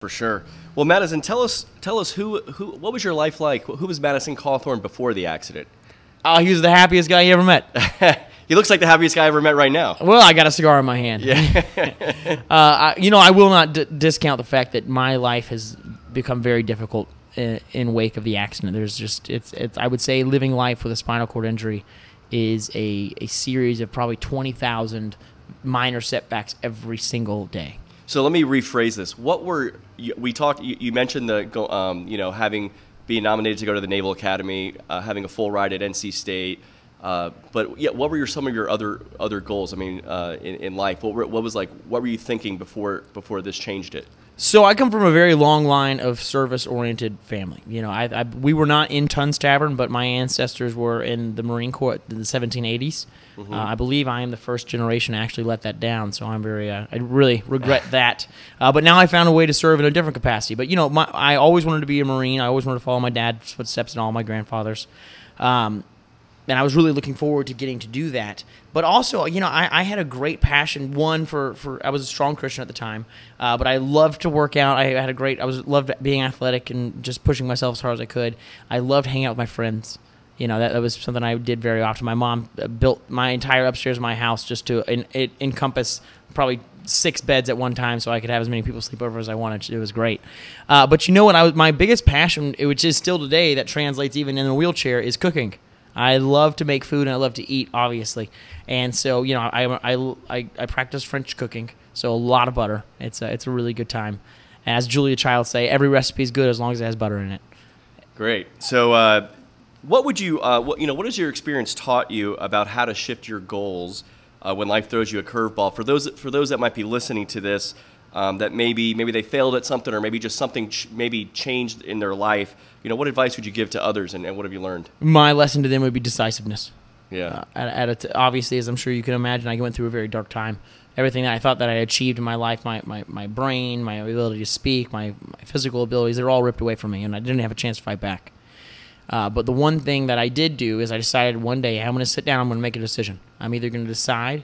For sure. Well, Madison, tell us what was your life like? Who was Madison Cawthorn before the accident? He was the happiest guy you ever met. He looks like the happiest guy I ever met right now. Well, I got a cigar in my hand. Yeah. I will not discount the fact that my life has become very difficult in wake of the accident. There's just I would say living life with a spinal cord injury is a series of probably 20,000 minor setbacks every single day. So let me rephrase this. What were you mentioned the being nominated to go to the Naval Academy, having a full ride at NC State, but yeah, what were some of your other goals? I mean, in life, what were you thinking before this changed it? So I come from a very long line of service-oriented family. You know, we were not in Tons Tavern, but my ancestors were in the Marine Corps in the 1780s. Mm-hmm. I believe I am the first generation to actually let that down, so I'm I really regret that. But now I found a way to serve in a different capacity. But, you know, I always wanted to be a Marine. I always wanted to follow my dad's footsteps and all my grandfathers. And I was really looking forward to getting to do that. But also, you know, I had a great passion, for I was a strong Christian at the time, but I loved to work out. I loved being athletic and just pushing myself as hard as I could. I loved hanging out with my friends. You know, that was something I did very often. My mom built my entire upstairs of my house just to encompass probably 6 beds at one time so I could have as many people sleep over as I wanted. It was great. But you know what? My biggest passion, which is still today, that translates even in a wheelchair, is cooking. I love to make food and I love to eat, obviously, and so you know I practice French cooking, so a lot of butter. It's a really good time. As Julia Child say, every recipe is good as long as it has butter in it. Great. So, what has your experience taught you about how to shift your goals when life throws you a curveball? For those that might be listening to this, that maybe they failed at something, or maybe just something maybe changed in their life. You know, what advice would you give to others, and what have you learned? My lesson to them would be decisiveness. Yeah. Obviously, as I'm sure you can imagine, I went through a very dark time. Everything that I thought that I achieved in my life, my brain, my ability to speak, my physical abilities, they're all ripped away from me, and I didn't have a chance to fight back. But the one thing that I did do is I decided one day I'm going to sit down, I'm going to make a decision. I'm either going to decide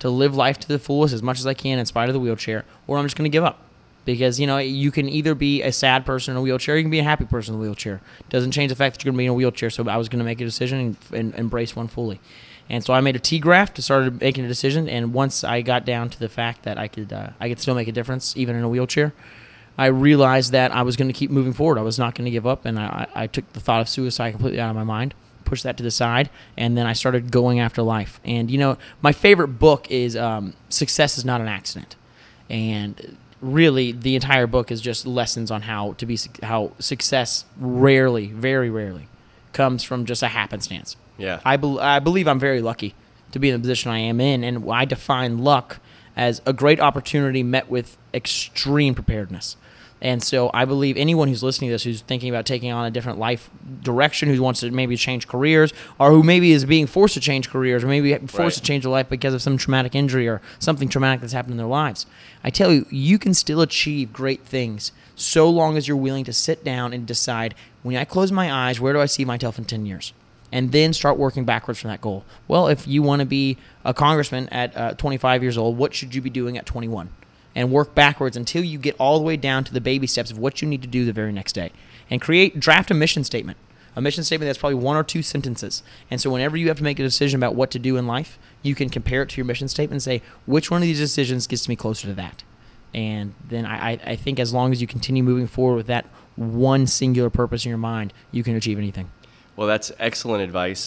to live life to the fullest as much as I can in spite of the wheelchair, or I'm just going to give up. Because, you know, you can either be a sad person in a wheelchair, or you can be a happy person in a wheelchair. Doesn't change the fact that you're going to be in a wheelchair, so I was going to make a decision and embrace one fully. And so I made a T-graft, started making a decision, and once I got down to the fact that I could still make a difference, even in a wheelchair, I realized that I was going to keep moving forward. I was not going to give up, and I took the thought of suicide completely out of my mind, pushed that to the side, and then I started going after life. And, you know, my favorite book is Success is Not an Accident. And really, the entire book is just lessons on how success rarely, very rarely, comes from just a happenstance. Yeah. I believe I'm very lucky to be in the position I am in, and I define luck as a great opportunity met with extreme preparedness. And so I believe anyone who's listening to this, who's thinking about taking on a different life direction, who wants to maybe change careers, or who maybe is being forced to change careers, or maybe forced to change their life because of some traumatic injury or something traumatic that's happened in their lives, I tell you, you can still achieve great things so long as you're willing to sit down and decide, when I close my eyes, where do I see myself in 10 years? And then start working backwards from that goal. Well, if you want to be a congressman at 25 years old, what should you be doing at 21? And work backwards until you get all the way down to the baby steps of what you need to do the very next day. And draft a mission statement. A mission statement that's probably 1 or 2 sentences. And so whenever you have to make a decision about what to do in life, you can compare it to your mission statement and say, which one of these decisions gets me closer to that? And then I think as long as you continue moving forward with that one singular purpose in your mind, you can achieve anything. Well, that's excellent advice.